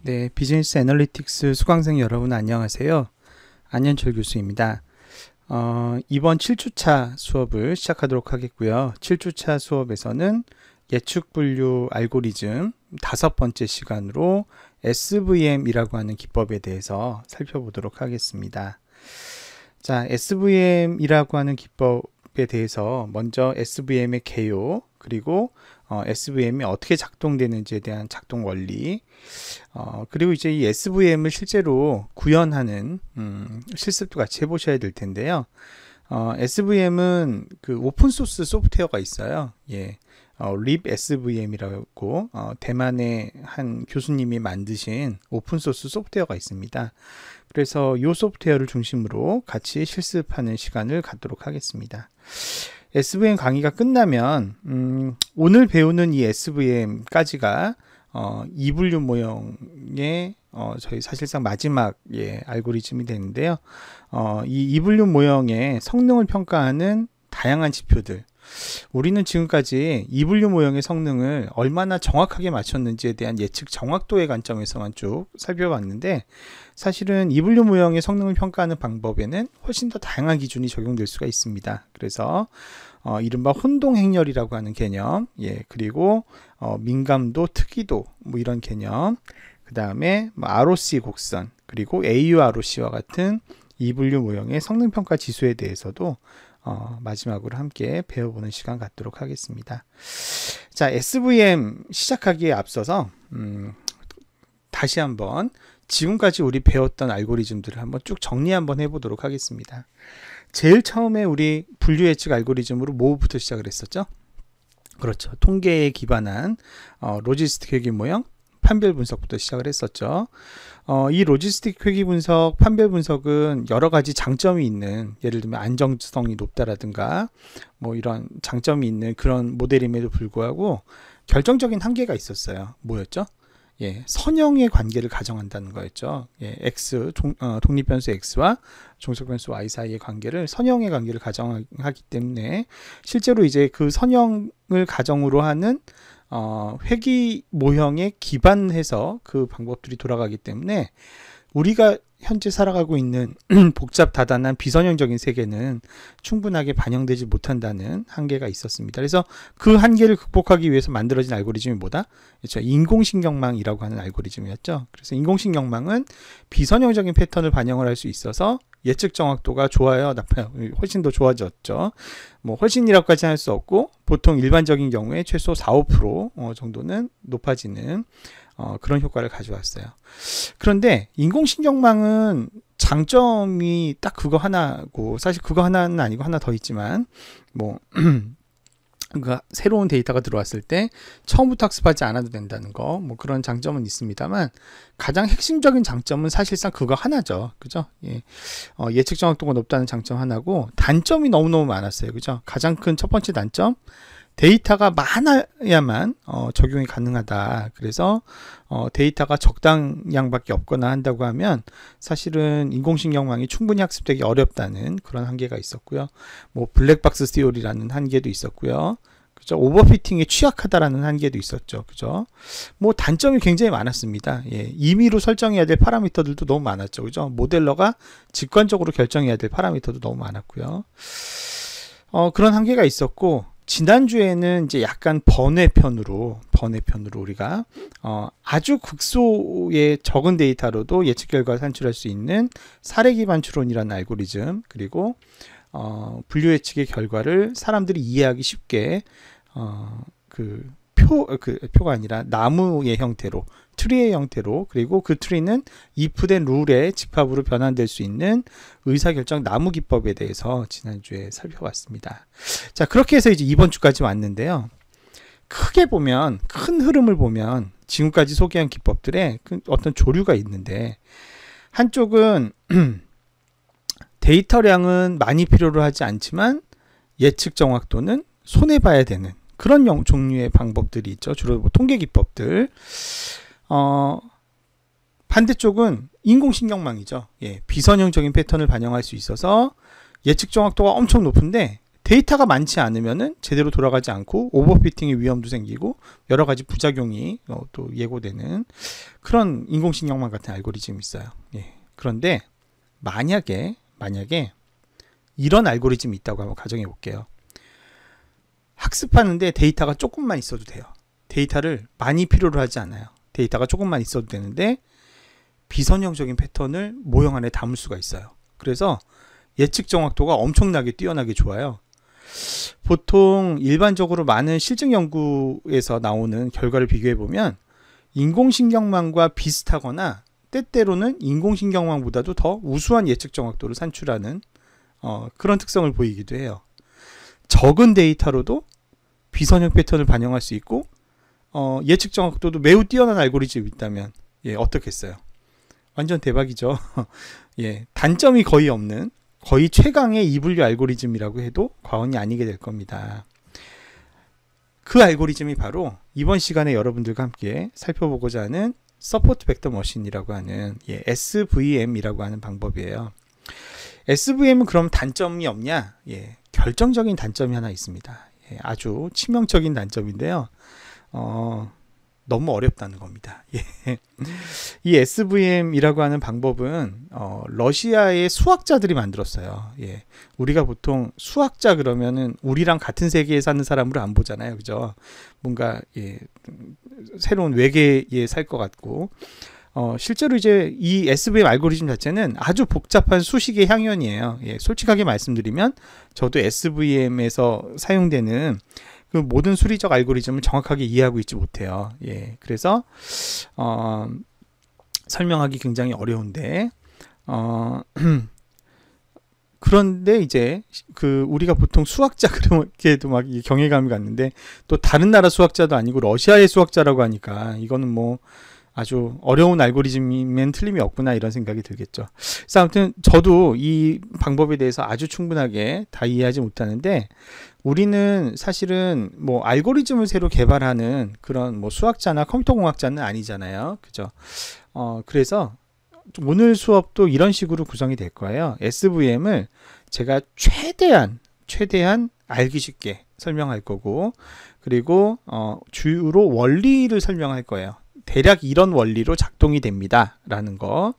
네, 비즈니스 애널리틱스 수강생 여러분 안녕하세요. 안현철 교수입니다. 이번 7주차 수업을 시작하도록 하겠고요. 7주차 수업에서는 예측 분류 알고리즘 5번째 시간으로 SVM이라고 하는 기법에 대해서 살펴보도록 하겠습니다. 자, SVM이라고 하는 기법에 대해서 먼저 SVM의 개요, 그리고 SVM이 어떻게 작동되는지에 대한 작동 원리, 그리고 이제 이 SVM을 실제로 구현하는 실습도 같이 해보셔야 될 텐데요. SVM은 그 오픈소스 소프트웨어가 있어요. 예, libSVM이라고 대만의 한 교수님이 만드신 오픈소스 소프트웨어가 있습니다. 그래서 이 소프트웨어를 중심으로 같이 실습하는 시간을 갖도록 하겠습니다. SVM 강의가 끝나면 오늘 배우는 이 SVM까지가 이분류 모형의 저희 사실상 마지막 알고리즘이 되는데요. 이 이분류 모형의 성능을 평가하는 다양한 지표들, 우리는 지금까지 이분류 모형의 성능을 얼마나 정확하게 맞췄는지에 대한 예측 정확도의 관점에서만 쭉 살펴봤는데, 사실은 이분류 모형의 성능을 평가하는 방법에는 훨씬 더 다양한 기준이 적용될 수가 있습니다. 그래서 이른바 혼동 행렬이라고 하는 개념, 그리고 민감도, 특이도, 뭐 이런 개념, 그 다음에 ROC 곡선, 그리고 AUROC와 같은 이분류 모형의 성능 평가 지수에 대해서도 마지막으로 함께 배워보는 시간 갖도록 하겠습니다. 자, SVM 시작하기에 앞서서 다시 한번 지금까지 우리 배웠던 알고리즘들을 한번 쭉 정리 한번 해보도록 하겠습니다. 제일 처음에 우리 분류 예측 알고리즘으로 뭐부터 시작을 했었죠? 그렇죠. 통계에 기반한 로지스틱 회귀 모형 판별 분석부터 시작을 했었죠. 이 로지스틱 회귀 분석, 판별 분석은 여러 가지 장점이 있는, 예를 들면 안정성이 높다라든가 뭐 이런 장점이 있는 그런 모델임에도 불구하고 결정적인 한계가 있었어요. 뭐였죠? 선형의 관계를 가정한다는 거였죠. 독립변수 X와 종속변수 Y 사이의 관계를 선형의 관계를 가정하기 때문에 실제로 이제 그 선형을 가정으로 하는 회귀 모형에 기반해서 그 방법들이 돌아가기 때문에 우리가 현재 살아가고 있는 복잡 다단한 비선형적인 세계는 충분하게 반영되지 못한다는 한계가 있었습니다. 그래서 그 한계를 극복하기 위해서 만들어진 알고리즘이 뭐다? 그렇죠. 인공신경망이라고 하는 알고리즘이었죠. 그래서 인공신경망은 비선형적인 패턴을 반영을 할 수 있어서 예측 정확도가 좋아요, 나빠요? 훨씬 더 좋아졌죠. 뭐 훨씬이라고까지 할 수 없고 보통 일반적인 경우에 최소 4~5% 정도는 높아지는 그런 효과를 가져왔어요. 그런데 인공신경망은 장점이 딱 그거 하나고, 사실 그거 하나는 아니고 하나 더 있지만, 뭐 그러니까 새로운 데이터가 들어왔을 때 처음부터 학습하지 않아도 된다는 거, 뭐 그런 장점은 있습니다만, 가장 핵심적인 장점은 사실상 그거 하나죠. 그죠? 예측 정확도가 높다는 장점 하나고, 단점이 너무너무 많았어요. 그죠? 가장 큰 첫 번째 단점, 데이터가 많아야만 적용이 가능하다. 그래서 데이터가 적당량밖에 없거나 한다고 하면 사실은 인공신경망이 충분히 학습되기 어렵다는 그런 한계가 있었고요. 뭐 블랙박스 시오리라는 한계도 있었고요. 그죠? 오버피팅에 취약하다라는 한계도 있었죠. 그죠? 뭐 단점이 굉장히 많았습니다. 임의로 설정해야 될 파라미터들도 너무 많았죠. 그죠? 모델러가 직관적으로 결정해야 될 파라미터도 너무 많았고요. 그런 한계가 있었고, 지난주에는 이제 약간 번외편으로 우리가 아주 극소의 적은 데이터로도 예측 결과를 산출할 수 있는 사례 기반 추론이라는 알고리즘, 그리고 분류 예측의 결과를 사람들이 이해하기 쉽게 표가 아니라 나무의 형태로, 트리의 형태로, 그리고 그 트리는 if된 룰의 집합으로 변환될 수 있는 의사결정 나무 기법에 대해서 지난주에 살펴봤습니다. 자, 그렇게 해서 이제 이번 주까지 왔는데요. 크게 보면, 큰 흐름을 보면 지금까지 소개한 기법들의 어떤 조류가 있는데, 한쪽은 데이터량은 많이 필요로 하지 않지만 예측 정확도는 손해봐야 되는 그런 종류의 방법들이 있죠. 주로 뭐 통계 기법들. 반대쪽은 인공신경망이죠. 비선형적인 패턴을 반영할 수 있어서 예측 정확도가 엄청 높은데 데이터가 많지 않으면은 제대로 돌아가지 않고 오버피팅의 위험도 생기고 여러 가지 부작용이 또 예고되는 그런 인공신경망 같은 알고리즘이 있어요. 예. 그런데 만약에 이런 알고리즘이 있다고 한번 가정해 볼게요. 학습하는데 데이터가 조금만 있어도 돼요. 데이터를 많이 필요로 하지 않아요. 데이터가 조금만 있어도 되는데 비선형적인 패턴을 모형 안에 담을 수가 있어요. 그래서 예측 정확도가 엄청나게 뛰어나게 좋아요. 보통 일반적으로 많은 실증 연구에서 나오는 결과를 비교해 보면 인공신경망과 비슷하거나 때때로는 인공신경망보다도 더 우수한 예측 정확도를 산출하는 그런 특성을 보이기도 해요. 적은 데이터로도 비선형 패턴을 반영할 수 있고 예측 정확도도 매우 뛰어난 알고리즘이 있다면 어떻겠어요? 완전 대박이죠. 예, 단점이 거의 없는 거의 최강의 이분류 알고리즘이라고 해도 과언이 아니게 될 겁니다. 그 알고리즘이 바로 이번 시간에 여러분들과 함께 살펴보고자 하는 서포트 벡터 머신이라고 하는 SVM이라고 하는 방법이에요. SVM은 그럼 단점이 없냐? 결정적인 단점이 하나 있습니다. 아주 치명적인 단점인데요. 너무 어렵다는 겁니다. 이 SVM이라고 하는 방법은 러시아의 수학자들이 만들었어요. 우리가 보통 수학자 그러면은 우리랑 같은 세계에 사는 사람으로 안 보잖아요. 그죠? 뭔가 새로운 외계에 살 것 같고 실제로 이제 이 SVM 알고리즘 자체는 아주 복잡한 수식의 향연이에요. 솔직하게 말씀드리면 저도 SVM에서 사용되는 그 모든 수리적 알고리즘을 정확하게 이해하고 있지 못해요. 그래서 설명하기 굉장히 어려운데 그런데 이제 우리가 보통 수학자 그렇게도 막 경외감이 갔는데 또 다른 나라 수학자도 아니고 러시아의 수학자라고 하니까 이거는 뭐 아주 어려운 알고리즘이면 틀림이 없구나 이런 생각이 들겠죠. 그래서 아무튼 저도 이 방법에 대해서 아주 충분하게 다 이해하지 못하는데 우리는 사실은 뭐 알고리즘을 새로 개발하는 그런 뭐 수학자나 컴퓨터 공학자는 아니잖아요. 그죠? 그래서 오늘 수업도 이런 식으로 구성이 될 거예요. SVM을 제가 최대한 알기 쉽게 설명할 거고 그리고 주로 원리를 설명할 거예요. 대략 이런 원리로 작동이 됩니다 라는 거.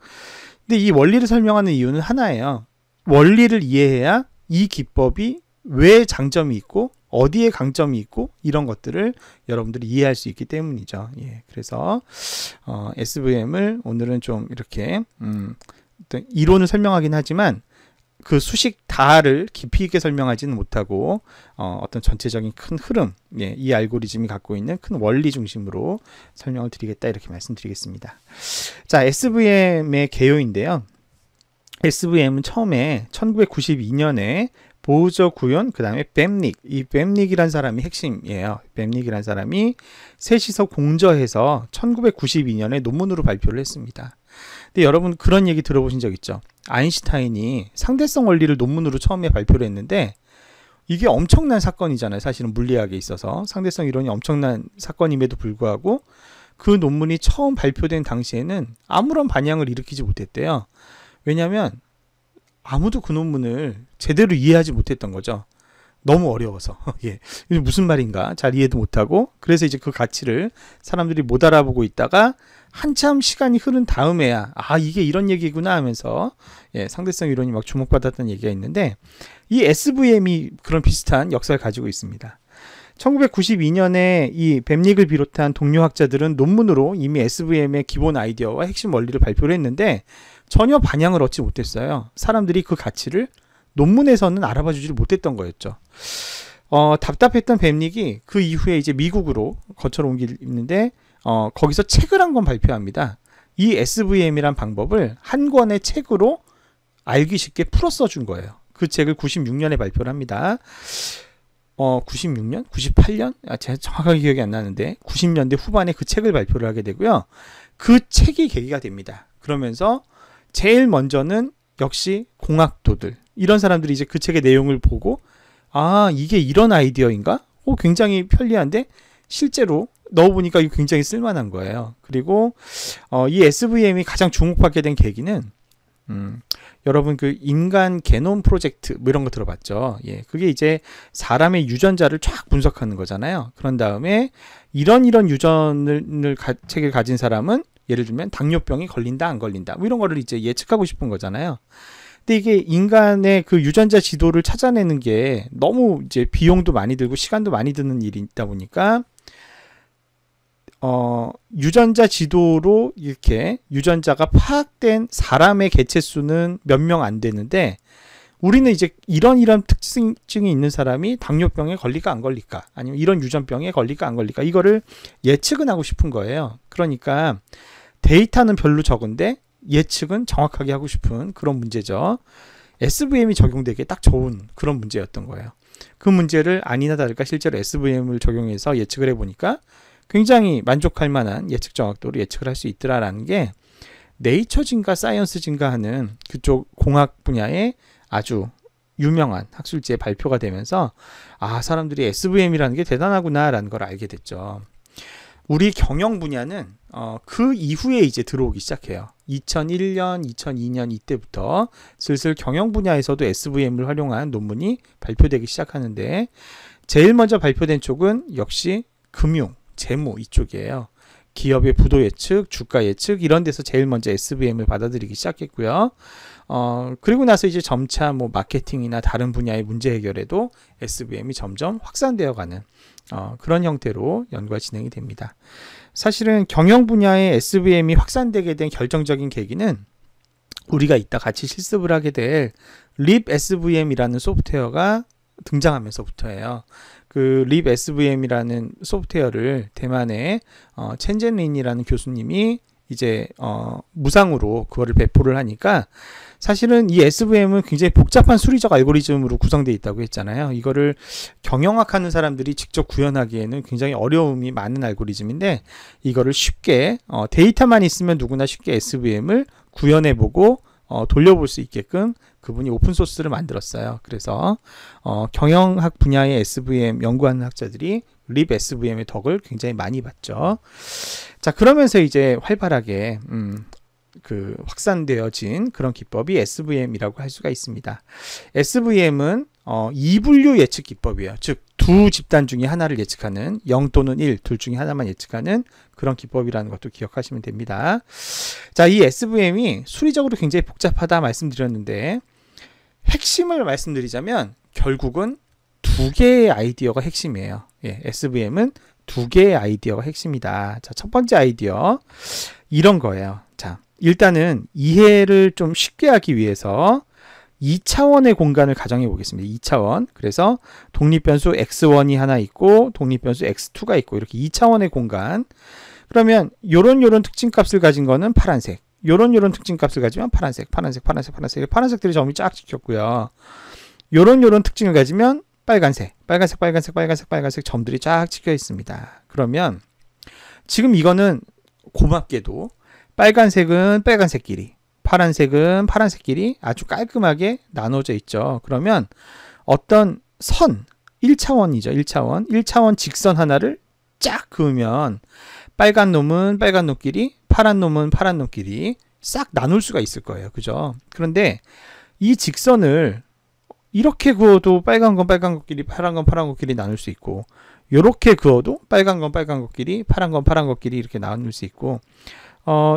근데 이 원리를 설명하는 이유는 하나예요. 원리를 이해해야 이 기법이 왜 장점이 있고 어디에 강점이 있고 이런 것들을 여러분들이 이해할 수 있기 때문이죠. 그래서 SVM을 오늘은 좀 이렇게 이론을 설명하긴 하지만 그 수식 다를 깊이 있게 설명하지는 못하고 어떤 전체적인 큰 흐름, 이 알고리즘이 갖고 있는 큰 원리 중심으로 설명을 드리겠다 이렇게 말씀드리겠습니다. 자, SVM의 개요인데요. SVM은 처음에 1992년에 보우저 구현, 그 다음에 뱀닉, 이 뱀닉이란 사람이 핵심이에요. 뱀닉이란 사람이 셋이서 공저해서 1992년에 논문으로 발표를 했습니다. 근데 여러분 그런 얘기 들어보신 적 있죠? 아인슈타인이 상대성 원리를 논문으로 처음에 발표를 했는데 이게 엄청난 사건이잖아요. 사실은 물리학에 있어서 상대성 이론이 엄청난 사건임에도 불구하고 그 논문이 처음 발표된 당시에는 아무런 반향을 일으키지 못했대요. 왜냐하면 아무도 그 논문을 제대로 이해하지 못했던 거죠. 너무 어려워서. 이게 무슨 말인가 잘 이해도 못하고 그래서 이제 그 가치를 사람들이 못 알아보고 있다가 한참 시간이 흐른 다음에야 이게 이런 얘기구나 하면서 상대성 이론이 막 주목받았던 얘기가 있는데 이 SVM이 그런 비슷한 역사를 가지고 있습니다. 1992년에 이 뱀닉을 비롯한 동료 학자들은 논문으로 이미 SVM의 기본 아이디어와 핵심 원리를 발표를 했는데 전혀 반향을 얻지 못했어요. 사람들이 그 가치를 논문에서는 알아봐 주지를 못했던 거였죠. 답답했던 뱀닉이 그 이후에 이제 미국으로 거처를 옮기는데 거기서 책을 한 권 발표합니다. 이 SVM이란 방법을 한 권의 책으로 알기 쉽게 풀어 써준 거예요. 그 책을 96년에 발표를 합니다. 96년? 98년? 제가 정확하게 기억이 안 나는데 90년대 후반에 그 책을 발표를 하게 되고요. 그 책이 계기가 됩니다. 그러면서 제일 먼저는 역시 공학도들 이런 사람들이 이제 그 책의 내용을 보고 이게 이런 아이디어인가? 굉장히 편리한데 실제로 넣어보니까 이거 굉장히 쓸만한 거예요. 그리고 이 SVM이 가장 주목받게 된 계기는 여러분 그 인간 게놈 프로젝트 뭐 이런 거 들어봤죠? 예, 그게 이제 사람의 유전자를 쫙 분석하는 거잖아요. 그런 다음에 이런 유전을 책을 가진 사람은 예를 들면 당뇨병이 걸린다 안 걸린다 뭐 이런 거를 이제 예측하고 싶은 거잖아요. 근데 이게 인간의 그 유전자 지도를 찾아내는 게 너무 이제 비용도 많이 들고 시간도 많이 드는 일이 있다 보니까 유전자 지도로 이렇게 유전자가 파악된 사람의 개체 수는 몇 명 안 되는데 우리는 이제 이런 특징이 있는 사람이 당뇨병에 걸릴까 안 걸릴까 아니면 이런 유전병에 걸릴까 안 걸릴까 이거를 예측은 하고 싶은 거예요. 그러니까 데이터는 별로 적은데 예측은 정확하게 하고 싶은 그런 문제죠. SVM이 적용되기에 딱 좋은 그런 문제였던 거예요. 그 문제를 아니나 다를까 실제로 SVM을 적용해서 예측을 해보니까 굉장히 만족할 만한 예측 정확도로 예측을 할 수 있더라라는 게 네이처진과 사이언스진가 하는 그쪽 공학 분야의 아주 유명한 학술지에 발표가 되면서 아, 사람들이 SVM이라는 게 대단하구나 라는 걸 알게 됐죠. 우리 경영 분야는 그 이후에 이제 들어오기 시작해요. 2001년, 2002년 이때부터 슬슬 경영 분야에서도 SVM을 활용한 논문이 발표되기 시작하는데 제일 먼저 발표된 쪽은 역시 금융, 재무 이쪽이에요. 기업의 부도 예측, 주가 예측 이런 데서 제일 먼저 SVM을 받아들이기 시작했고요. 그리고 나서 이제 점차 뭐 마케팅이나 다른 분야의 문제 해결에도 SVM이 점점 확산되어 가는 그런 형태로 연구가 진행이 됩니다. 사실은 경영 분야의 SVM이 확산되게 된 결정적인 계기는 우리가 이따 같이 실습을 하게 될 libSVM이라는 소프트웨어가 등장하면서부터예요. 그 libSVM이라는 소프트웨어를 대만의 첸젠린이라는 교수님이 이제 무상으로 그거를 배포를 하니까 사실은 이 SVM은 굉장히 복잡한 수리적 알고리즘으로 구성되어 있다고 했잖아요. 이거를 경영학 하는 사람들이 직접 구현하기에는 굉장히 어려움이 많은 알고리즘인데 이거를 쉽게 데이터만 있으면 누구나 쉽게 SVM을 구현해보고 돌려볼 수 있게끔 그분이 오픈소스를 만들었어요. 그래서 경영학 분야의 SVM 연구하는 학자들이 libSVM의 덕을 굉장히 많이 봤죠. 자, 그러면서 이제 활발하게 그 확산되어진 그런 기법이 SVM이라고 할 수가 있습니다. SVM은 2분류 예측 기법이에요. 즉 두 집단 중에 하나를 예측하는 0 또는 1 둘 중에 하나만 예측하는 그런 기법이라는 것도 기억하시면 됩니다. 자, 이 SVM이 수리적으로 굉장히 복잡하다 말씀드렸는데 핵심을 말씀드리자면 결국은 두 개의 아이디어가 핵심이에요. 예, SVM은 두 개의 아이디어가 핵심이다. 자, 첫 번째 아이디어 이런 거예요. 자, 일단은 이해를 좀 쉽게 하기 위해서 2차원의 공간을 가정해 보겠습니다. 2차원. 그래서 독립변수 x1이 하나 있고 독립변수 x2가 있고 이렇게 2차원의 공간. 그러면 요런 특징값을 가진 거는 파란색. 요런 특징값을 가지면 파란색. 파란색들이 점이 쫙 찍혔고요. 요런 특징을 가지면 빨간색 점들이 쫙 찍혀 있습니다. 그러면 지금 이거는 고맙게도 빨간색은 빨간색끼리, 파란색은 파란색끼리 아주 깔끔하게 나눠져 있죠. 그러면 어떤 선, 1차원이죠. 1차원 직선 하나를 쫙 그으면 빨간 놈은 빨간 놈끼리, 파란 놈은 파란 놈끼리 싹 나눌 수가 있을 거예요. 그죠? 그런데 이 직선을 이렇게 그어도 빨간 건 빨간 것끼리, 파란 건 파란 것끼리 나눌 수 있고, 요렇게 그어도 빨간 건 빨간 것끼리, 파란 건 파란 것끼리 이렇게 나눌 수 있고,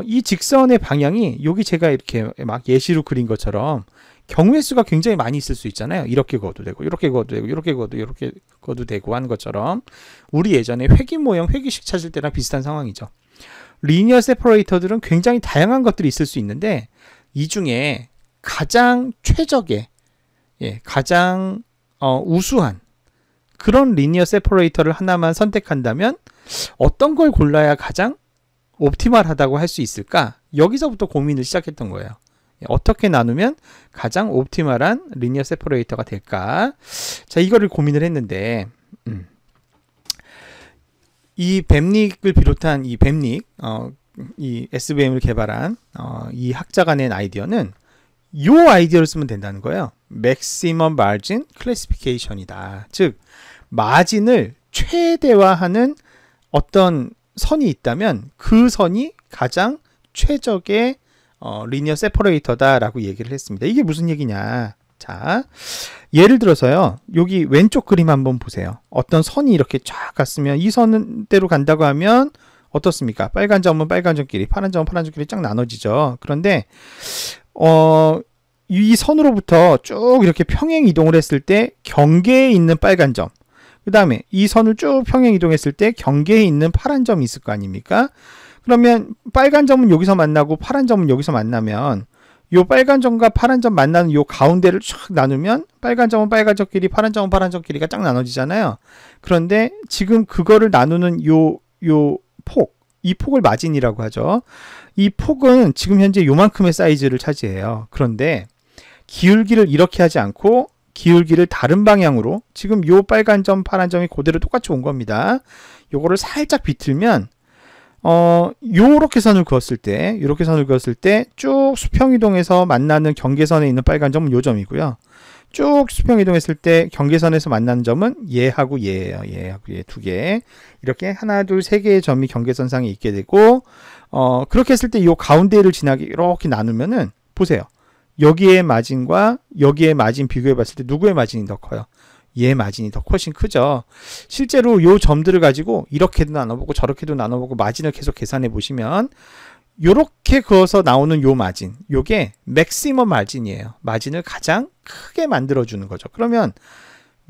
이 직선의 방향이 여기 제가 이렇게 막 예시로 그린 것처럼 경우의 수가 굉장히 많이 있을 수 있잖아요. 이렇게 그어도 되고, 이렇게 그어도 되고, 이렇게 그어도 되고 하는 것처럼 우리 예전에 회귀 모형, 회귀식 찾을 때랑 비슷한 상황이죠. 리니어 세퍼레이터들은 굉장히 다양한 것들이 있을 수 있는데 이 중에 가장 최적의 가장 우수한 그런 리니어 세퍼레이터를 하나만 선택한다면 어떤 걸 골라야 가장 옵티멀하다고 할 수 있을까? 여기서부터 고민을 시작했던 거예요. 어떻게 나누면 가장 옵티멀한 리니어 세퍼레이터가 될까? 자, 이거를 고민을 했는데 이 뱀닉을 비롯한 이 SVM을 개발한 이 학자가 낸 아이디어는 이 아이디어를 쓰면 된다는 거예요. Maximum Margin Classification이다. 즉 마진을 최대화하는 어떤 선이 있다면 그 선이 가장 최적의 리니어 세퍼레이터다라고 얘기를 했습니다. 이게 무슨 얘기냐? 자, 예를 들어서요. 여기 왼쪽 그림 한번 보세요. 어떤 선이 이렇게 쫙 갔으면 이 선대로 간다고 하면 어떻습니까? 빨간 점은 빨간 점끼리, 파란 점은 파란 점끼리 쫙 나눠지죠. 그런데 이 선으로부터 쭉 이렇게 평행 이동을 했을 때 경계에 있는 빨간 점, 그 다음에 이 선을 쭉 평행 이동했을 때 경계에 있는 파란 점이 있을 거 아닙니까? 그러면 빨간 점은 여기서 만나고 파란 점은 여기서 만나면 요 빨간 점과 파란 점 만나는 요 가운데를 쫙 나누면 빨간 점은 빨간 점끼리, 파란 점은 파란 점끼리가 쫙 나눠지잖아요. 그런데 지금 그거를 나누는 요 폭, 이 폭을 마진이라고 하죠. 이 폭은 지금 현재 요만큼의 사이즈를 차지해요. 그런데 기울기를 이렇게 하지 않고 기울기를 다른 방향으로, 지금 요 빨간 점, 파란 점이 그대로 똑같이 온 겁니다. 요거를 살짝 비틀면 요렇게 선을 그었을 때, 요렇게 선을 그었을 때 쭉 수평이동해서 만나는 경계선에 있는 빨간 점은 요 점이고요. 쭉 수평이동했을 때 경계선에서 만나는 점은 얘하고 얘예요. 얘하고 얘 두 개. 이렇게 하나, 둘, 세 개의 점이 경계선상에 있게 되고, 그렇게 했을 때 요 가운데를 지나게 이렇게 나누면은 보세요. 여기의 마진과 여기의 마진 비교해 봤을 때 누구의 마진이 더 커요? 얘 마진이 더 훨씬 크죠. 실제로 요 점들을 가지고 이렇게도 나눠보고 저렇게도 나눠보고 마진을 계속 계산해 보시면 요렇게 그어서 나오는 요 마진, 요게 맥시멈 마진이에요. 마진을 가장 크게 만들어주는 거죠. 그러면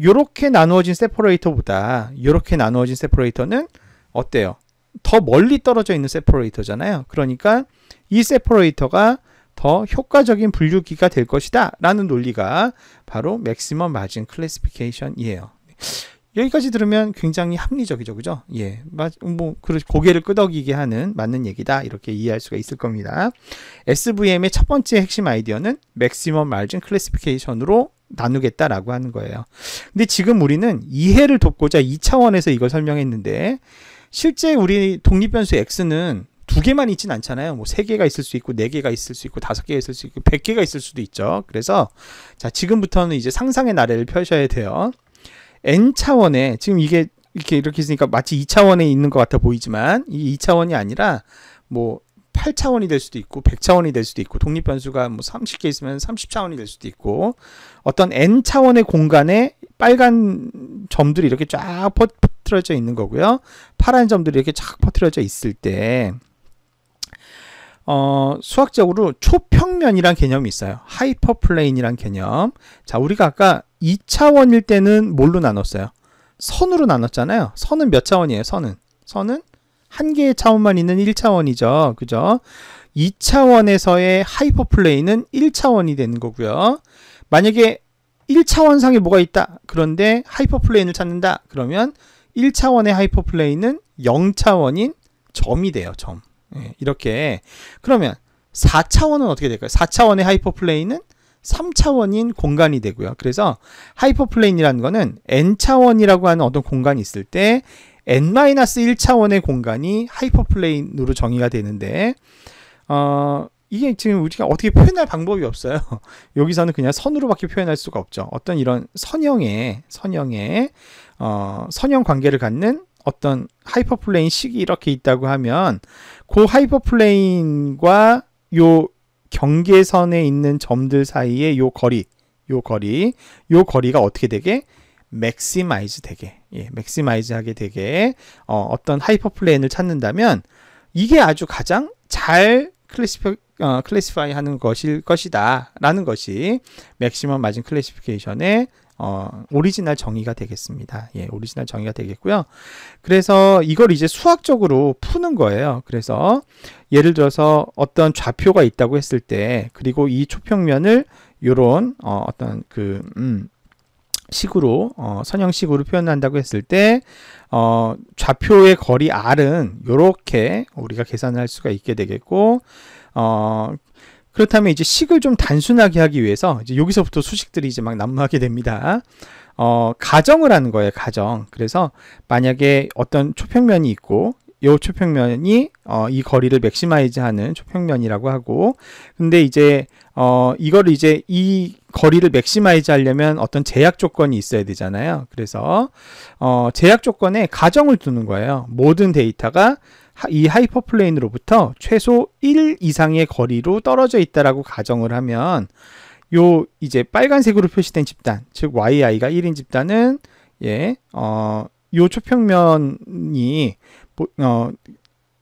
요렇게 나누어진 세퍼레이터보다 요렇게 나누어진 세퍼레이터는 어때요? 더 멀리 떨어져 있는 세퍼레이터잖아요. 그러니까 이 세퍼레이터가 더 효과적인 분류기가 될 것이다 라는 논리가 바로 맥시멈 마진 클래시피케이션이에요. 여기까지 들으면 굉장히 합리적이죠, 그죠? 예, 고개를 끄덕이게 하는 맞는 얘기다, 이렇게 이해할 수가 있을 겁니다. SVM의 첫 번째 핵심 아이디어는 맥시멈 마진 클래시피케이션으로 나누겠다라고 하는 거예요. 근데 지금 우리는 이해를 돕고자 2차원에서 이걸 설명했는데, 실제 우리 독립변수 X는 두 개만 있진 않잖아요. 뭐 3개가 있을 수 있고 4개가 있을 수 있고 5개가 있을 수 있고 100개가 있을 수도 있죠. 그래서 자, 지금부터는 이제 상상의 나래를 펴셔야 돼요. n차원에, 지금 이게 이렇게 있으니까 마치 2차원에 있는 것 같아 보이지만 이 2차원이 아니라 뭐 8차원이 될 수도 있고 100차원이 될 수도 있고, 독립변수가 뭐 30개 있으면 30차원이 될 수도 있고, 어떤 n차원의 공간에 빨간 점들이 이렇게 쫙 퍼뜨려져 있는 거고요. 파란 점들이 이렇게 쫙 퍼뜨려져 있을 때 수학적으로 초평면이란 개념이 있어요. 하이퍼플레인이란 개념. 자, 우리가 아까 2차원일 때는 뭘로 나눴어요? 선으로 나눴잖아요. 선은 몇 차원이에요? 선은 한 개의 차원만 있는 1차원이죠. 그죠? 2차원에서의 하이퍼플레인은 1차원이 되는 거고요. 만약에 1차원상에 뭐가 있다, 그런데 하이퍼플레인을 찾는다, 그러면 1차원의 하이퍼플레인은 0차원인 점이 돼요. 점. 예, 이렇게. 그러면 4차원은 어떻게 될까요? 4차원의 하이퍼플레인은 3차원인 공간이 되고요. 그래서 하이퍼플레인이라는 거는 n차원이라고 하는 어떤 공간이 있을 때 n-1차원의 공간이 하이퍼플레인으로 정의가 되는데, 이게 지금 우리가 어떻게 표현할 방법이 없어요. 여기서는 그냥 선으로밖에 표현할 수가 없죠. 어떤 이런 선형 관계를 갖는 어떤 하이퍼플레인 식이 이렇게 있다고 하면, 그 하이퍼플레인과 요 경계선에 있는 점들 사이의 요 거리가 어떻게 되게 맥시마이즈 되게, 맥시마이즈 하게 되게 어떤 하이퍼플레인을 찾는다면 이게 아주 가장 잘 클래시파이 하는 것일 것이다 라는 것이 맥시멈 마진 클래시피케이션의 오리지널 정의가 되겠습니다. 예, 오리지널 정의가 되겠고요. 그래서 이걸 이제 수학적으로 푸는 거예요. 그래서 예를 들어서 어떤 좌표가 있다고 했을 때, 그리고 이 초평면을 요런 어떤 식으로 선형식으로 표현한다고 했을 때 좌표의 거리 r은 요렇게 우리가 계산을 할 수가 있게 되겠고, 그렇다면 이제 식을 좀 단순하게 하기 위해서 이제 여기서부터 수식들이 이제 막 난무하게 됩니다. 가정을 하는 거예요. 가정. 그래서 만약에 어떤 초평면이 있고, 이 초평면이 이 거리를 맥시마이즈 하는 초평면이라고 하고, 근데 이제 이거를 이제 이 거리를 맥시마이즈 하려면 어떤 제약 조건이 있어야 되잖아요. 그래서 제약 조건에 가정을 두는 거예요. 모든 데이터가 이 하이퍼플레인으로부터 최소 1 이상의 거리로 떨어져 있다라고 가정을 하면 요 이제 빨간색으로 표시된 집단, 즉 yi가 1인 집단은 요 초평면이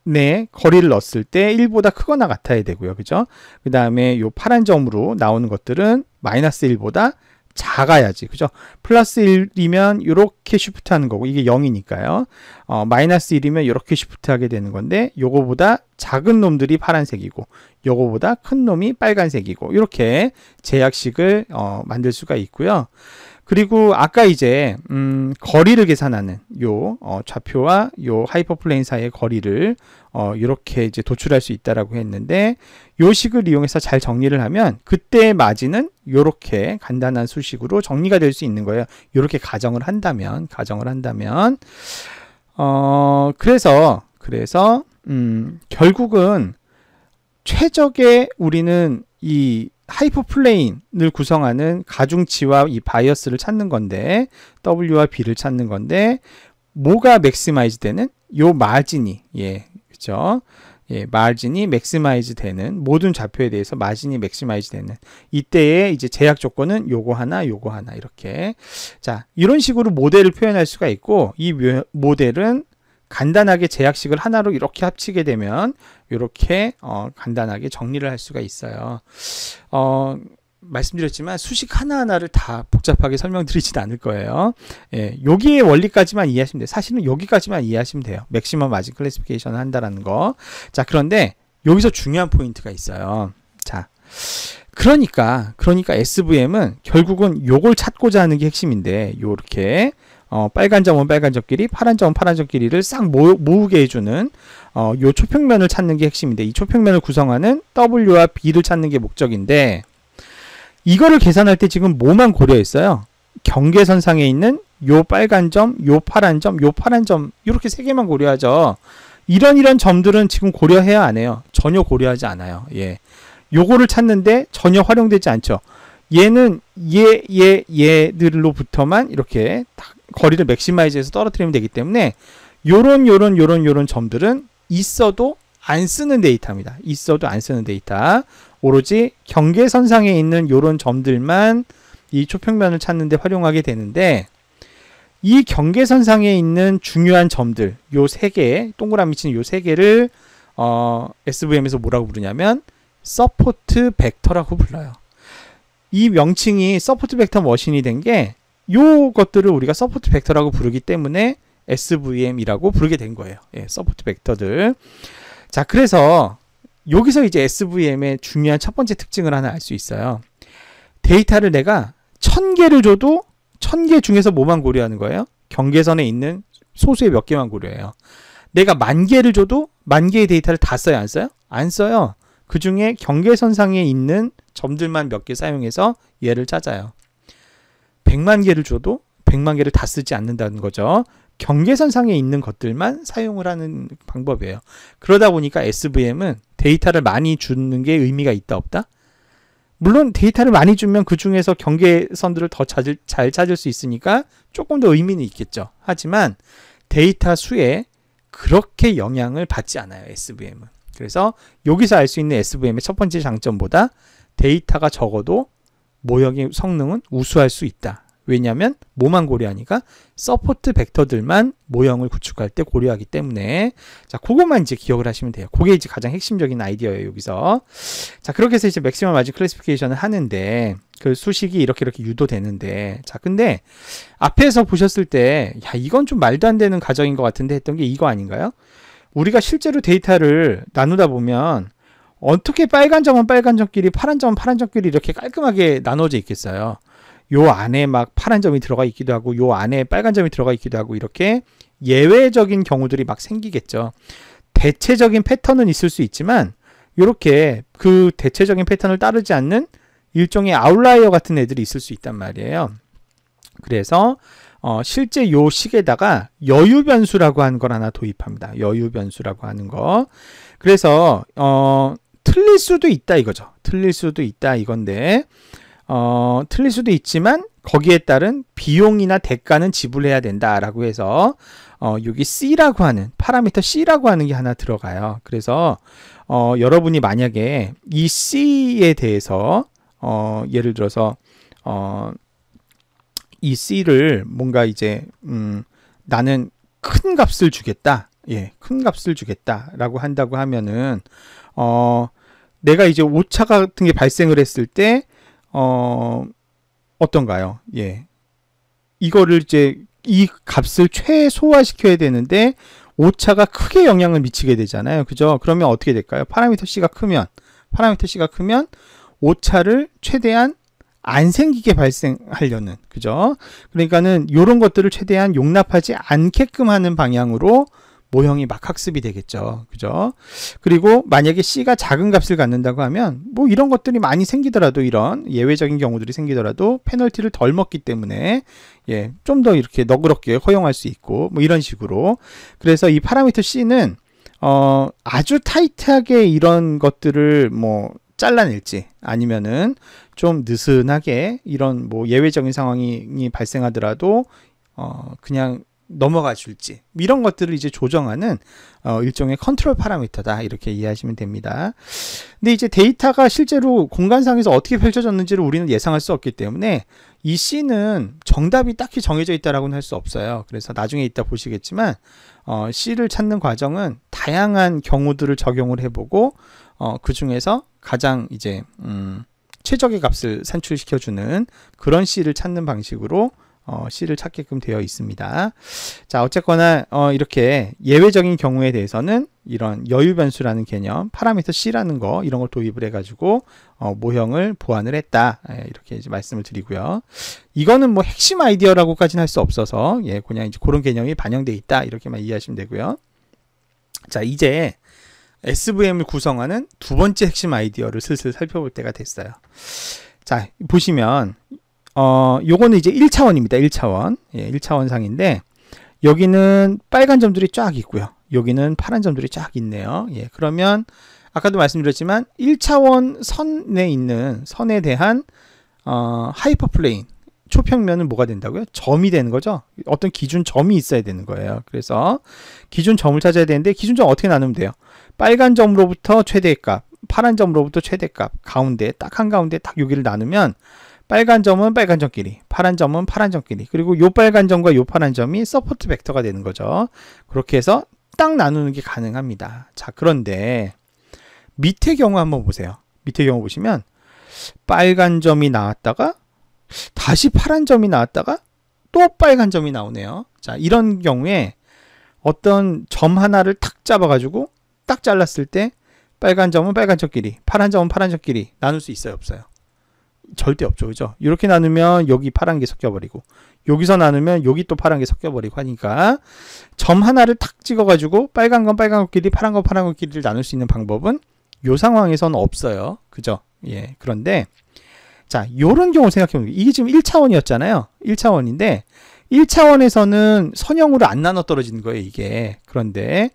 네, 거리를 넣었을 때 1보다 크거나 같아야 되고요. 그죠? 그 다음에 요 파란 점으로 나오는 것들은 마이너스 1보다 작아야지. 그죠? 플러스 1이면 이렇게 쉬프트 하는 거고, 이게 0이니까요. 마이너스 1이면 이렇게 쉬프트 하게 되는 건데, 요거보다 작은 놈들이 파란색이고, 요거보다 큰 놈이 빨간색이고, 이렇게 제약식을 만들 수가 있고요. 그리고 아까 이제 거리를 계산하는 요 좌표와 요 하이퍼플레인 사이의 거리를 이렇게 이제 도출할 수 있다라고 했는데, 요 식을 이용해서 잘 정리를 하면 그때의 마진은 요렇게 간단한 수식으로 정리가 될 수 있는 거예요. 요렇게 가정을 한다면 그래서 결국은 최적의 우리는 이 하이퍼플레인을 구성하는 가중치와 이 바이어스를 찾는 건데, W와 B를 찾는 건데, 뭐가 맥시마이즈 되는? 요 마진이, 그죠? 마진이 맥시마이즈 되는, 모든 좌표에 대해서 마진이 맥시마이즈 되는, 이때의 이제 제약 조건은 요거 하나, 이렇게. 자, 이런 식으로 모델을 표현할 수가 있고, 이 모델은 간단하게 제약식을 하나로 이렇게 합치게 되면 이렇게 간단하게 정리를 할 수가 있어요. 말씀드렸지만 수식 하나하나를 다 복잡하게 설명드리진 않을 거예요. 여기의 원리까지만 이해하시면 돼요. 사실은 여기까지만 이해하시면 돼요. 맥시멈 마진 클래시피케이션을 한다라는 거. 자, 그런데 여기서 중요한 포인트가 있어요. 자, 그러니까 SVM은 결국은 요걸 찾고자 하는 게 핵심인데, 요렇게 빨간 점은 빨간 점끼리, 파란 점은 파란 점끼리를 싹 모으게 해주는 요 초평면을 찾는 게 핵심인데, 이 초평면을 구성하는 W와 B를 찾는 게 목적인데, 이거를 계산할 때 지금 뭐만 고려했어요? 경계선상에 있는 요 빨간 점, 요 파란 점, 요 파란 점, 이렇게 세 개만 고려하죠. 이런 점들은 지금 고려해야 안 해요. 전혀 고려하지 않아요. 요거를 찾는데 전혀 활용되지 않죠. 얘는 얘들로부터만 이렇게 거리를 맥시마이즈해서 떨어뜨리면 되기 때문에 요런 점들은 있어도 안 쓰는 데이터입니다. 있어도 안 쓰는 데이터. 오로지 경계선상에 있는 요런 점들만 이 초평면을 찾는데 활용하게 되는데, 이 경계선상에 있는 중요한 점들, 요 세 개, 동그라미 치는 요 세 개를 SVM에서 뭐라고 부르냐면 서포트 벡터라고 불러요. 이 명칭이 서포트 벡터 머신이 된 게 요것들을 우리가 서포트 벡터라고 부르기 때문에 SVM이라고 부르게 된 거예요. 서포트 벡터들. 자, 그래서 여기서 이제 SVM의 중요한 첫 번째 특징을 하나 알 수 있어요. 데이터를 내가 1000개를 줘도 1000개 중에서 뭐만 고려하는 거예요? 경계선에 있는 소수의 몇 개만 고려해요. 내가 10,000개를 줘도 10,000개의 데이터를 다 써요, 안 써요? 안 써요. 그 중에 경계선상에 있는 점들만 몇 개 사용해서 얘를 찾아요. 100만 개를 줘도 100만 개를 다 쓰지 않는다는 거죠. 경계선상에 있는 것들만 사용을 하는 방법이에요. 그러다 보니까 SVM은 데이터를 많이 주는 게 의미가 있다 없다? 물론 데이터를 많이 주면 그 중에서 경계선들을 더 잘 찾을 수 있으니까 조금 더 의미는 있겠죠. 하지만 데이터 수에 그렇게 영향을 받지 않아요, SVM은. 그래서 여기서 알 수 있는 SVM의 첫 번째 장점보다 데이터가 적어도 모형의 성능은 우수할 수 있다. 왜냐하면 뭐만 고려하니까 서포트 벡터들만 모형을 구축할 때 고려하기 때문에. 자, 그것만 이제 기억을 하시면 돼요. 그게 이제 가장 핵심적인 아이디어예요, 여기서. 자, 그렇게 해서 이제 맥시멈 마진 클래시피케이션을 하는데, 그 수식이 이렇게 유도되는데, 자, 근데 앞에서 보셨을 때, 야, 이건 좀 말도 안 되는 가정인 것 같은데 했던 게 이거 아닌가요? 우리가 실제로 데이터를 나누다 보면 어떻게 빨간 점은 빨간 점끼리, 파란 점은 파란 점끼리 이렇게 깔끔하게 나눠져 있겠어요? 요 안에 막 파란 점이 들어가 있기도 하고, 요 안에 빨간 점이 들어가 있기도 하고, 이렇게 예외적인 경우들이 막 생기겠죠. 대체적인 패턴은 있을 수 있지만, 이렇게 그 대체적인 패턴을 따르지 않는 일종의 아웃라이어 같은 애들이 있을 수 있단 말이에요. 그래서 실제 요 식에다가 여유 변수라고 하는 걸 하나 도입합니다. 여유 변수라고 하는 거. 그래서 틀릴 수도 있다 이거죠. 틀릴 수도 있다 이건데, 틀릴 수도 있지만 거기에 따른 비용이나 대가는 지불해야 된다라고 해서 여기 C라고 하는 파라미터 C라고 하는 게 하나 들어가요. 그래서 여러분이 만약에 이 C에 대해서 예를 들어서 이 C를 뭔가 이제 나는 큰 값을 주겠다. 예, 큰 값을 주겠다라고 한다고 하면은 내가 이제 오차 같은 게 발생을 했을 때 어떤가요? 예. 이거를 이제 이 값을 최소화시켜야 되는데 오차가 크게 영향을 미치게 되잖아요. 그죠? 그러면 어떻게 될까요? 파라미터 C가 크면 오차를 최대한 안 생기게 발생하려는, 그죠? 그러니까는 이런 것들을 최대한 용납하지 않게끔 하는 방향으로 모형이 막 학습이 되겠죠. 그죠? 그리고 만약에 C가 작은 값을 갖는다고 하면 뭐 이런 것들이 많이 생기더라도, 이런 예외적인 경우들이 생기더라도 페널티를 덜 먹기 때문에 예, 좀 더 이렇게 너그럽게 허용할 수 있고 뭐 이런 식으로. 그래서 이 파라미터 C는 아주 타이트하게 이런 것들을 뭐 잘라낼지, 아니면은 좀 느슨하게 이런 뭐 예외적인 상황이 발생하더라도 그냥 넘어가 줄지, 이런 것들을 이제 조정하는 일종의 컨트롤 파라미터다, 이렇게 이해하시면 됩니다. 근데 이제 데이터가 실제로 공간상에서 어떻게 펼쳐졌는지를 우리는 예상할 수 없기 때문에 이 C는 정답이 딱히 정해져 있다라고는 할 수 없어요. 그래서 나중에 이따 보시겠지만 C를 찾는 과정은 다양한 경우들을 적용을 해보고 그 중에서 가장 이제 최적의 값을 산출시켜주는 그런 C를 찾는 방식으로 C를 찾게끔 되어 있습니다. 자, 어쨌거나 이렇게 예외적인 경우에 대해서는 이런 여유 변수라는 개념, 파라미터 C라는 거, 이런 걸 도입을 해가지고 모형을 보완을 했다, 이렇게 이제 말씀을 드리고요. 이거는 뭐 핵심 아이디어라고까지는 할 수 없어서 예, 그냥 이제 그런 개념이 반영되어 있다, 이렇게만 이해하시면 되고요. 자, 이제 SVM을 구성하는 두 번째 핵심 아이디어를 슬슬 살펴볼 때가 됐어요. 자, 보시면 요거는 이제 1차원입니다. 1차원. 예, 1차원 상인데 여기는 빨간 점들이 쫙 있고요. 여기는 파란 점들이 쫙 있네요. 예, 그러면 아까도 말씀드렸지만 1차원 선에 있는 선에 대한 하이퍼플레인 초평면은 뭐가 된다고요? 점이 되는 거죠. 어떤 기준 점이 있어야 되는 거예요. 그래서 기준 점을 찾아야 되는데 기준 점 어떻게 나누면 돼요? 빨간 점으로부터 최대값, 파란 점으로부터 최대값, 가운데 딱 한가운데 딱 여기를 나누면 빨간 점은 빨간 점끼리, 파란 점은 파란 점끼리, 그리고 요 빨간 점과 요 파란 점이 서포트 벡터가 되는 거죠. 그렇게 해서 딱 나누는 게 가능합니다. 자, 그런데 밑에 경우 한번 보세요. 밑에 경우 보시면 빨간 점이 나왔다가 다시 파란 점이 나왔다가 또 빨간 점이 나오네요. 자, 이런 경우에 어떤 점 하나를 탁 잡아가지고 딱 잘랐을 때 빨간 점은 빨간 점끼리, 파란 점은 파란 점끼리 나눌 수 있어요, 없어요? 절대 없죠. 그죠? 이렇게 나누면 여기 파란 게 섞여버리고, 여기서 나누면 여기 또 파란 게 섞여버리고 하니까 점 하나를 탁 찍어가지고 빨간 건 빨간 것끼리, 파란 건 파란 것끼리를 나눌 수 있는 방법은 이 상황에서는 없어요. 그죠? 예. 그런데 자, 요런 경우 생각해보면 이게 지금 1차원이었잖아요. 1차원인데 1차원에서는 선형으로 안 나눠 떨어지는 거예요, 이게. 그런데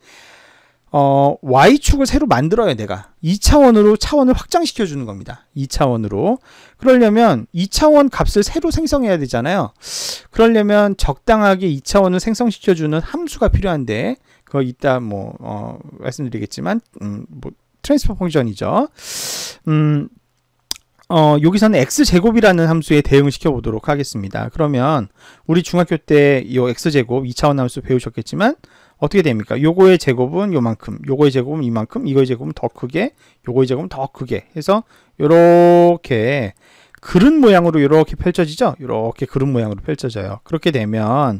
Y축을 새로 만들어야 내가 2차원으로 차원을 확장시켜 주는 겁니다. 2차원으로. 그러려면 2차원 값을 새로 생성해야 되잖아요. 그러려면 적당하게 2차원을 생성시켜 주는 함수가 필요한데 그거 이따 뭐 말씀드리겠지만 뭐 트랜스퍼 펑션이죠. 여기서는 x제곱이라는 함수에 대응을 시켜보도록 하겠습니다. 그러면 우리 중학교 때 이 x제곱 2차원 함수 배우셨겠지만 어떻게 됩니까? 요거의 제곱은 요만큼, 요거의 제곱은 이만큼, 이거의 제곱은 더 크게, 요거의 제곱은 더 크게 해서 요렇게 그릇 모양으로 요렇게 펼쳐지죠? 요렇게 그릇 모양으로 펼쳐져요. 그렇게 되면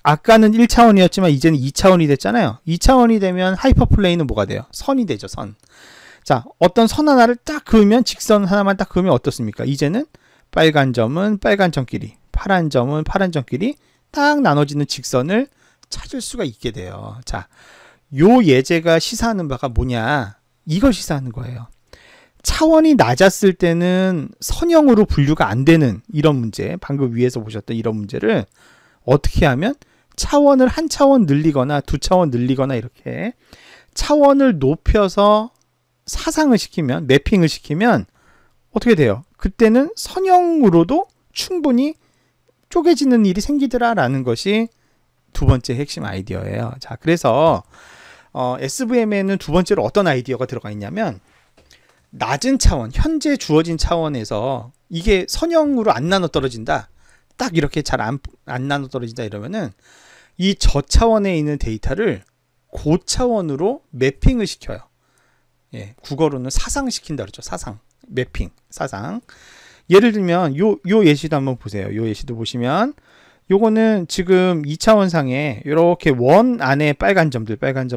아까는 1차원이었지만 이제는 2차원이 됐잖아요. 2차원이 되면 하이퍼플레인은 뭐가 돼요? 선이 되죠, 선. 자, 어떤 선 하나를 딱 그으면, 직선 하나만 딱 그으면 어떻습니까? 이제는 빨간 점은 빨간 점끼리, 파란 점은 파란 점끼리 딱 나눠지는 직선을 찾을 수가 있게 돼요. 자, 요 예제가 시사하는 바가 뭐냐? 이걸 시사하는 거예요. 차원이 낮았을 때는 선형으로 분류가 안 되는 이런 문제, 방금 위에서 보셨던 이런 문제를 어떻게 하면 차원을 한 차원 늘리거나 두 차원 늘리거나 이렇게 차원을 높여서 사상을 시키면, 매핑을 시키면 어떻게 돼요? 그때는 선형으로도 충분히 쪼개지는 일이 생기더라라는 것이 두 번째 핵심 아이디어예요. 자, 그래서 SVM에는 두 번째로 어떤 아이디어가 들어가 있냐면, 낮은 차원, 현재 주어진 차원에서 이게 선형으로 안 나눠 떨어진다, 딱 이렇게 잘 안 나눠 떨어진다 이러면은 이 저차원에 있는 데이터를 고차원으로 매핑을 시켜요. 예, 국어로는 사상시킨다 그러죠. 사상, 매핑, 사상. 예를 들면 요 예시도 한번 보세요. 요 예시도 보시면 요거는 지금 2차원상에 이렇게 원 안에 빨간 점들, 파란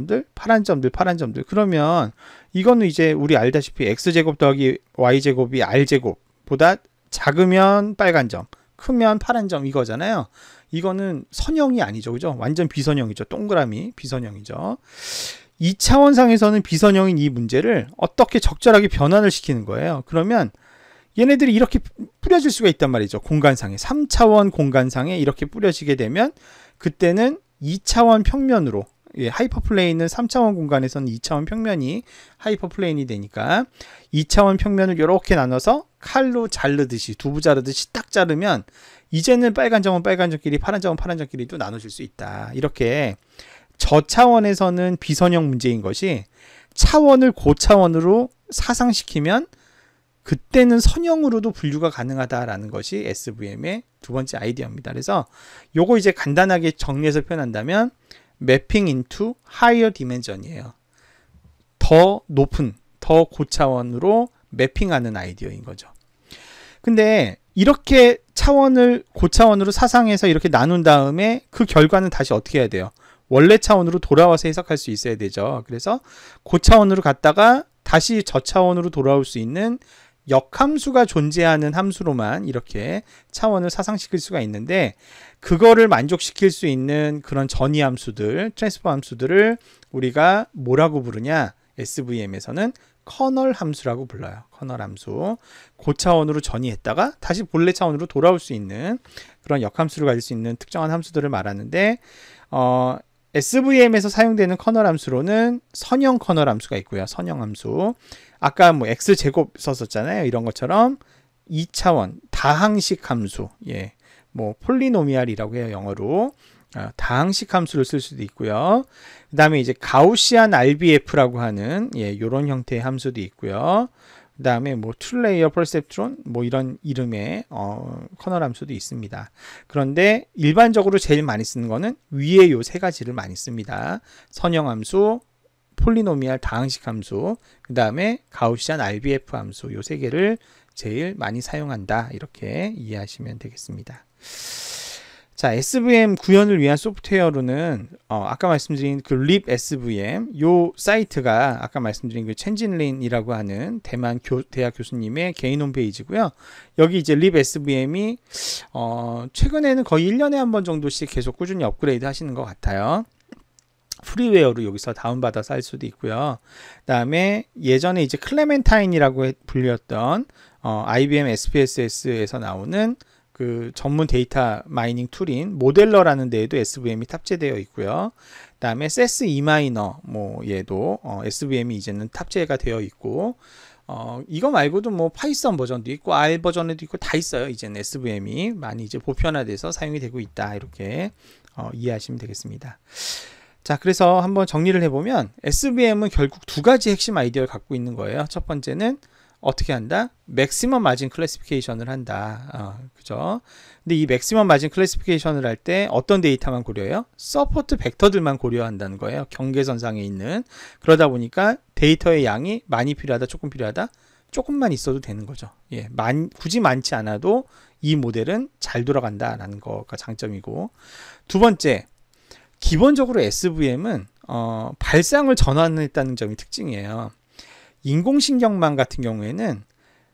점들. 그러면 이거는 이제 우리 알다시피 x제곱 더하기 y제곱이 r제곱보다 작으면 빨간 점, 크면 파란 점 이거잖아요. 이거는 선형이 아니죠. 그죠? 완전 비선형이죠. 동그라미 비선형이죠. 2차원상에서는 비선형인 이 문제를 어떻게 적절하게 변환을 시키는 거예요. 그러면 얘네들이 이렇게 뿌려질 수가 있단 말이죠. 공간상에 3차원 공간상에 이렇게 뿌려지게 되면 그때는 2차원 평면으로, 하이퍼플레인은 3차원 공간에서는 2차원 평면이 하이퍼플레인이 되니까 2차원 평면을 이렇게 나눠서 칼로 자르듯이, 두부 자르듯이 딱 자르면 이제는 빨간 점은 빨간 점끼리, 파란 점은 파란 점끼리도 나눠질 수 있다. 이렇게 저차원에서는 비선형 문제인 것이 차원을 고차원으로 사상시키면 그때는 선형으로도 분류가 가능하다라는 것이 SVM의 두 번째 아이디어입니다. 그래서 요거 이제 간단하게 정리해서 표현한다면 mapping into higher dimension이에요. 더 높은, 더 고차원으로 매핑하는 아이디어인 거죠. 근데 이렇게 차원을 고차원으로 사상해서 이렇게 나눈 다음에 그 결과는 다시 어떻게 해야 돼요? 원래 차원으로 돌아와서 해석할 수 있어야 되죠. 그래서 고차원으로 갔다가 다시 저차원으로 돌아올 수 있는 역함수가 존재하는 함수로만 이렇게 차원을 사상시킬 수가 있는데, 그거를 만족시킬 수 있는 그런 전이 함수들, 트랜스포 함수들을 우리가 뭐라고 부르냐? SVM에서는 커널 함수라고 불러요. 커널 함수. 고차원으로 전이했다가 다시 본래 차원으로 돌아올 수 있는 그런 역함수를 가질 수 있는 특정한 함수들을 말하는데, SVM에서 사용되는 커널 함수로는 선형 커널 함수가 있고요. 선형 함수. 아까 뭐 x제곱 썼었잖아요. 이런 것처럼 2차원 다항식 함수, 뭐 폴리노미알이라고 해요. 영어로. 다항식 함수를 쓸 수도 있고요. 그 다음에 이제 가우시안 RBF라고 하는 요런 형태의 함수도 있고요. 그 다음에 뭐 툴레이어 퍼셉트론 뭐 이런 이름의 커널 함수도 있습니다. 그런데 일반적으로 제일 많이 쓰는 거는 위에 요 세 가지를 많이 씁니다. 선형 함수, 폴리노미알 다항식 함수, 그 다음에 가우시안 RBF 함수, 요 세 개를 제일 많이 사용한다. 이렇게 이해하시면 되겠습니다. 자, SVM 구현을 위한 소프트웨어로는 아까 말씀드린 그 libSVM 요 사이트가 아까 말씀드린 그 첸진린이라고 하는 대만 대학 교수님의 개인 홈페이지고요. 여기 이제 libSVM이 최근에는 거의 1년에 한 번 정도씩 계속 꾸준히 업그레이드 하시는 것 같아요. 프리웨어로 여기서 다운받아서 할 수도 있고요. 그 다음에 예전에 이제 클레멘타인이라고 불렸던 IBM SPSS에서 나오는 그 전문 데이터 마이닝 툴인 모델러라는 데에도 SVM이 탑재되어 있고요. 그 다음에 SES Eminer 뭐 얘도 SVM이 이제는 탑재가 되어 있고, 이거 말고도 뭐 파이썬 버전도 있고 R 버전에도 있고 다 있어요. 이제는 SVM이 많이 이제 보편화돼서 사용이 되고 있다. 이렇게 이해하시면 되겠습니다. 자, 그래서 한번 정리를 해보면 SVM은 결국 두 가지 핵심 아이디어를 갖고 있는 거예요. 첫 번째는 어떻게 한다? 맥시멈 마진 클래시피케이션을 한다. 그죠? 근데 이 맥시멈 마진 클래시피케이션을 할 때 어떤 데이터만 고려해요? 서포트 벡터들만 고려한다는 거예요. 경계선상에 있는. 그러다 보니까 데이터의 양이 많이 필요하다, 조금 필요하다? 조금만 있어도 되는 거죠. 굳이 많지 않아도 이 모델은 잘 돌아간다라는 거가 장점이고, 두 번째, 기본적으로 SVM은 발상을 전환했다는 점이 특징이에요. 인공신경망 같은 경우에는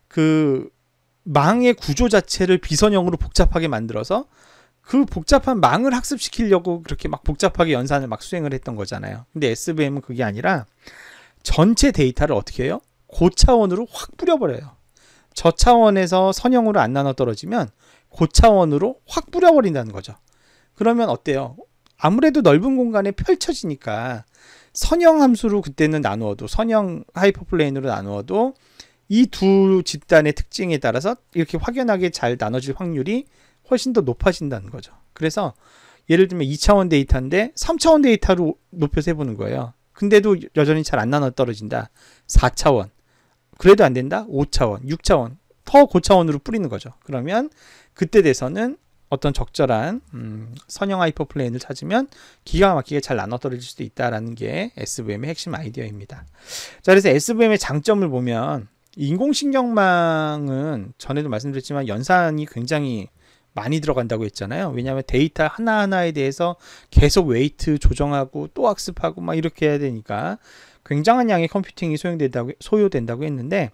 그 망의 구조 자체를 비선형으로 복잡하게 만들어서 그 복잡한 망을 학습시키려고 그렇게 막 복잡하게 연산을 막 수행을 했던 거잖아요. 근데 SVM은 그게 아니라 전체 데이터를 어떻게 해요? 고차원으로 확 뿌려버려요. 저차원에서 선형으로 안 나눠 떨어지면 고차원으로 확 뿌려버린다는 거죠. 그러면 어때요? 아무래도 넓은 공간에 펼쳐지니까 선형 함수로 그때는 나누어도, 선형 하이퍼플레인으로 나누어도 이 두 집단의 특징에 따라서 이렇게 확연하게 잘 나눠질 확률이 훨씬 더 높아진다는 거죠. 그래서 예를 들면 2차원 데이터인데 3차원 데이터로 높여서 해보는 거예요. 근데도 여전히 잘 안 나눠 떨어진다. 4차원. 그래도 안 된다. 5차원, 6차원. 더 고차원으로 뿌리는 거죠. 그러면 그때 돼서는 어떤 적절한 선형 하이퍼플레인을 찾으면 기가 막히게 잘 나눠 떨어질 수도 있다라는 게 SVM의 핵심 아이디어입니다. 자, 그래서 SVM의 장점을 보면 인공신경망은 전에도 말씀드렸지만 연산이 굉장히 많이 들어간다고 했잖아요. 왜냐하면 데이터 하나하나에 대해서 계속 웨이트 조정하고 또 학습하고 막 이렇게 해야 되니까 굉장한 양의 컴퓨팅이 소요된다고 했는데,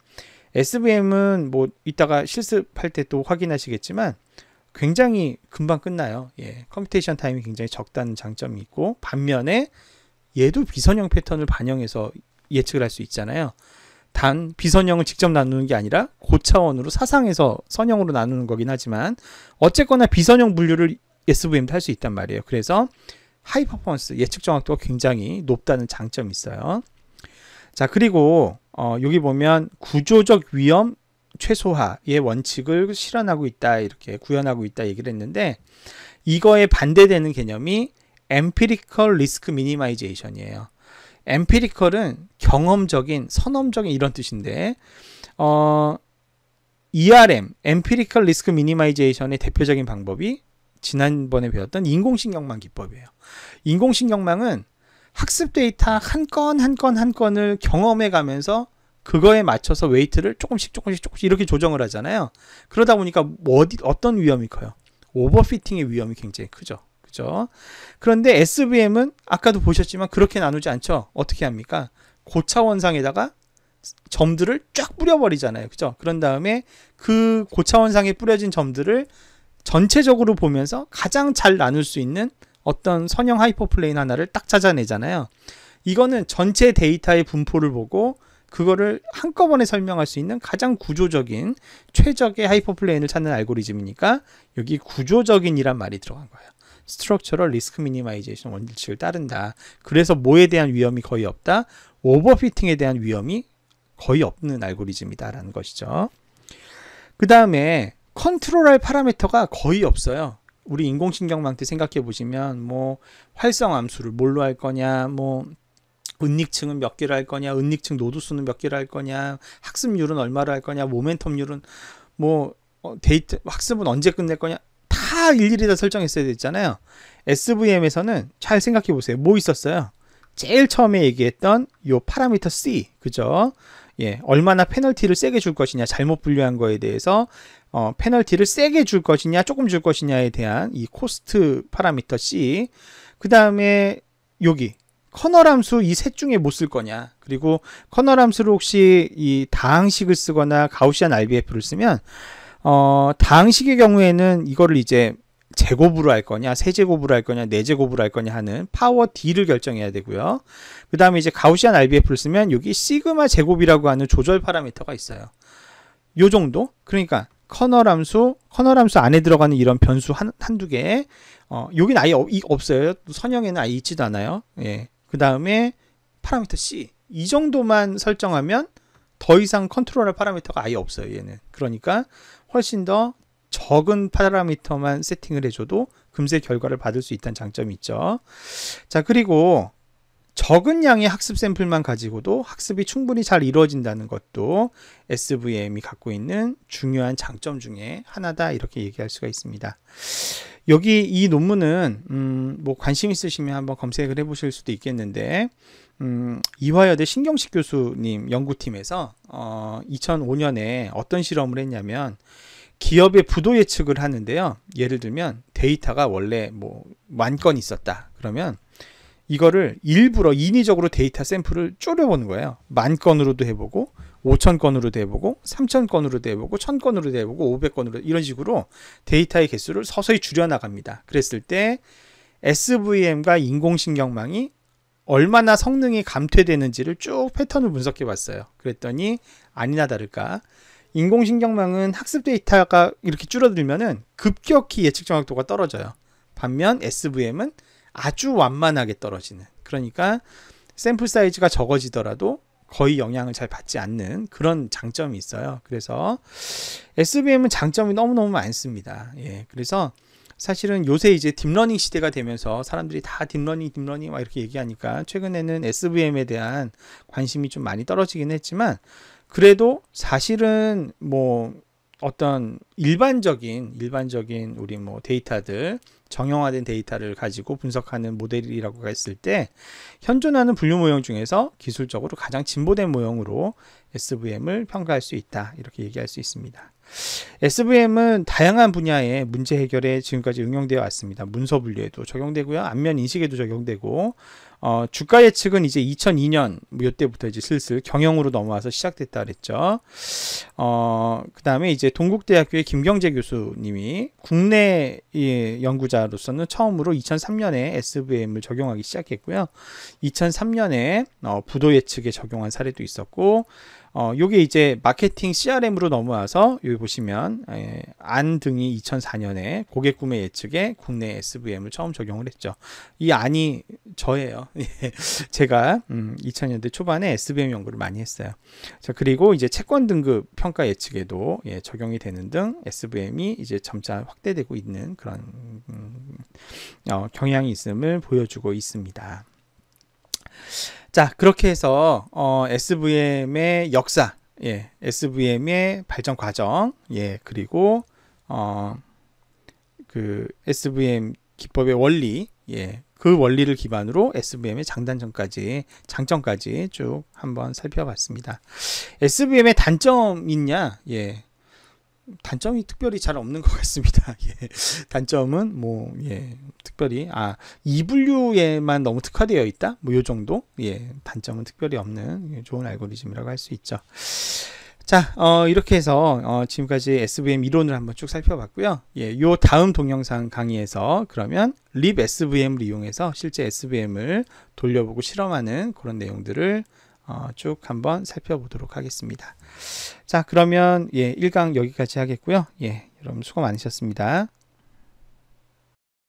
SVM은 뭐 이따가 실습할 때 또 확인하시겠지만 굉장히 금방 끝나요. 예, 컴퓨테이션 타임이 굉장히 적다는 장점이 있고, 반면에 얘도 비선형 패턴을 반영해서 예측을 할 수 있잖아요. 단 비선형을 직접 나누는 게 아니라 고차원으로 사상해서 선형으로 나누는 거긴 하지만 어쨌거나 비선형 분류를 SVM도 할 수 있단 말이에요. 그래서 하이 퍼포먼스, 예측 정확도가 굉장히 높다는 장점이 있어요. 자, 그리고 여기 보면 구조적 위험 최소화의 원칙을 실현하고 있다, 이렇게 구현하고 있다 얘기를 했는데, 이거에 반대되는 개념이 Empirical Risk Minimization이에요. 엠피리컬은 경험적인, 선험적인 이런 뜻인데, ERM, Empirical Risk Minimization의 대표적인 방법이 지난번에 배웠던 인공신경망 기법이에요. 인공신경망은 학습 데이터 한 건 한 건을 경험해 가면서 그거에 맞춰서 웨이트를 조금씩 이렇게 조정을 하잖아요. 그러다 보니까 어떤 위험이 커요? 오버피팅의 위험이 굉장히 크죠. 그죠? 그런데 SVM은 아까도 보셨지만 그렇게 나누지 않죠. 어떻게 합니까? 고차원상에다가 점들을 쫙 뿌려버리잖아요. 그죠? 그런 다음에 그 고차원상에 뿌려진 점들을 전체적으로 보면서 가장 잘 나눌 수 있는 어떤 선형 하이퍼플레인 하나를 딱 찾아내잖아요. 이거는 전체 데이터의 분포를 보고 그거를 한꺼번에 설명할 수 있는 가장 구조적인 최적의 하이퍼플레인을 찾는 알고리즘이니까 여기 구조적인이란 말이 들어간 거예요. Structural Risk Minimization 원칙을 따른다. 그래서 뭐에 대한 위험이 거의 없다? 오버피팅에 대한 위험이 거의 없는 알고리즘이다라는 것이죠. 그 다음에 컨트롤할 파라미터가 거의 없어요. 우리 인공신경망 때 생각해 보시면 뭐 활성함수를 뭘로 할 거냐, 뭐 은닉층은 몇 개를 할 거냐, 은닉층 노드수는 몇 개를 할 거냐, 학습률은 얼마로 할 거냐, 모멘텀률은 뭐 데이터 학습은 언제 끝낼 거냐, 다 일일이 다 설정했어야 됐잖아요. SVM에서는 잘 생각해 보세요. 뭐 있었어요? 제일 처음에 얘기했던 요 파라미터 C, 그죠? 예, 얼마나 페널티를 세게 줄 것이냐, 잘못 분류한 거에 대해서 페널티를 세게 줄 것이냐, 조금 줄 것이냐에 대한 이 코스트 파라미터 C. 그 다음에 여기 커널 함수 이 셋 중에 뭐 쓸 거냐, 그리고 커널 함수를 혹시 이 다항식을 쓰거나 가우시안 RBF를 쓰면 다항식의 경우에는 이거를 이제 제곱으로 할 거냐, 세제곱으로 할 거냐, 네제곱으로 할 거냐 하는 파워 D를 결정해야 되고요. 그 다음에 이제 가우시안 RBF를 쓰면 여기 시그마 제곱이라고 하는 조절 파라미터가 있어요. 요 정도? 그러니까 커널 함수 안에 들어가는 이런 변수 한두 개, 여긴 아예 없어요. 선형에는 아예 있지도 않아요. 예. 그 다음에 파라미터 C, 이 정도만 설정하면 더 이상 컨트롤할 파라미터가 아예 없어요, 얘는. 그러니까 훨씬 더 적은 파라미터만 세팅을 해줘도 금세 결과를 받을 수 있다는 장점이 있죠. 자, 그리고 적은 양의 학습 샘플만 가지고도 학습이 충분히 잘 이루어진다는 것도 SVM이 갖고 있는 중요한 장점 중에 하나다, 이렇게 얘기할 수가 있습니다. 여기 이 논문은 뭐 관심 있으시면 한번 검색을 해 보실 수도 있겠는데, 이화여대 신경식 교수님 연구팀에서 2005년에 어떤 실험을 했냐면, 기업의 부도 예측을 하는데요. 예를 들면 데이터가 원래 뭐 10,000건 있었다. 그러면 이거를 일부러 인위적으로 데이터 샘플을 줄여보는 거예요. 10,000건으로도 해보고 5,000건으로도 해보고 3,000건으로도 해보고 1,000건으로도 해보고 500건으로, 이런 식으로 데이터의 개수를 서서히 줄여나갑니다. 그랬을 때 SVM과 인공신경망이 얼마나 성능이 감퇴되는지를 쭉 패턴을 분석해 봤어요. 그랬더니 아니나 다를까 인공신경망은 학습 데이터가 이렇게 줄어들면은 급격히 예측 정확도가 떨어져요. 반면 SVM은 아주 완만하게 떨어지는, 그러니까 샘플 사이즈가 적어지더라도 거의 영향을 잘 받지 않는 그런 장점이 있어요. 그래서 SVM은 장점이 너무너무 많습니다. 예, 그래서 사실은 요새 이제 딥러닝 시대가 되면서 사람들이 다 딥러닝 막 이렇게 얘기하니까 최근에는 SVM에 대한 관심이 좀 많이 떨어지긴 했지만, 그래도 사실은 뭐 어떤 일반적인 우리 뭐 데이터들, 정형화된 데이터를 가지고 분석하는 모델이라고 했을 때 현존하는 분류 모형 중에서 기술적으로 가장 진보된 모형으로 SVM을 평가할 수 있다, 이렇게 얘기할 수 있습니다. SVM은 다양한 분야의 문제 해결에 지금까지 응용되어 왔습니다. 문서 분류에도 적용되고요, 안면 인식에도 적용되고, 주가 예측은 이제 2002년 이때부터 이제 슬슬 경영으로 넘어와서 시작됐다 그랬죠. 그 다음에 이제 동국대학교의 김경재 교수님이 국내 연구자로서는 처음으로 2003년에 SVM을 적용하기 시작했고요. 2003년에 부도 예측에 적용한 사례도 있었고, 요게 이제 마케팅 CRM으로 넘어와서 여기 보시면 안 등이 2004년에 고객 구매 예측에 국내 SVM을 처음 적용을 했죠. 이 안이 저예요. 제가 2000년대 초반에 SVM 연구를 많이 했어요. 자, 그리고 이제 채권 등급 평가 예측에도 적용이 되는 등 SVM이 이제 점차 확대되고 있는 그런 경향이 있음을 보여주고 있습니다. 자, 그렇게 해서 SVM의 역사, SVM의 발전 과정, 그리고 그 SVM 기법의 원리, 그 원리를 기반으로 SVM의 장점까지 쭉 한번 살펴봤습니다. SVM의 단점 있냐? 단점이 특별히 잘 없는 것 같습니다. 단점은 뭐 특별히 이분류에만 너무 특화되어 있다, 뭐 요 정도. 단점은 특별히 없는 좋은 알고리즘이라고 할 수 있죠. 자, 이렇게 해서 지금까지 SVM 이론을 한번 쭉 살펴봤고요. 요 다음 동영상 강의에서 그러면 립 SVM을 이용해서 실제 SVM을 돌려보고 실험하는 그런 내용들을 쭉 한번 살펴보도록 하겠습니다. 자, 그러면 1강 여기까지 하겠고요. 여러분 수고 많으셨습니다.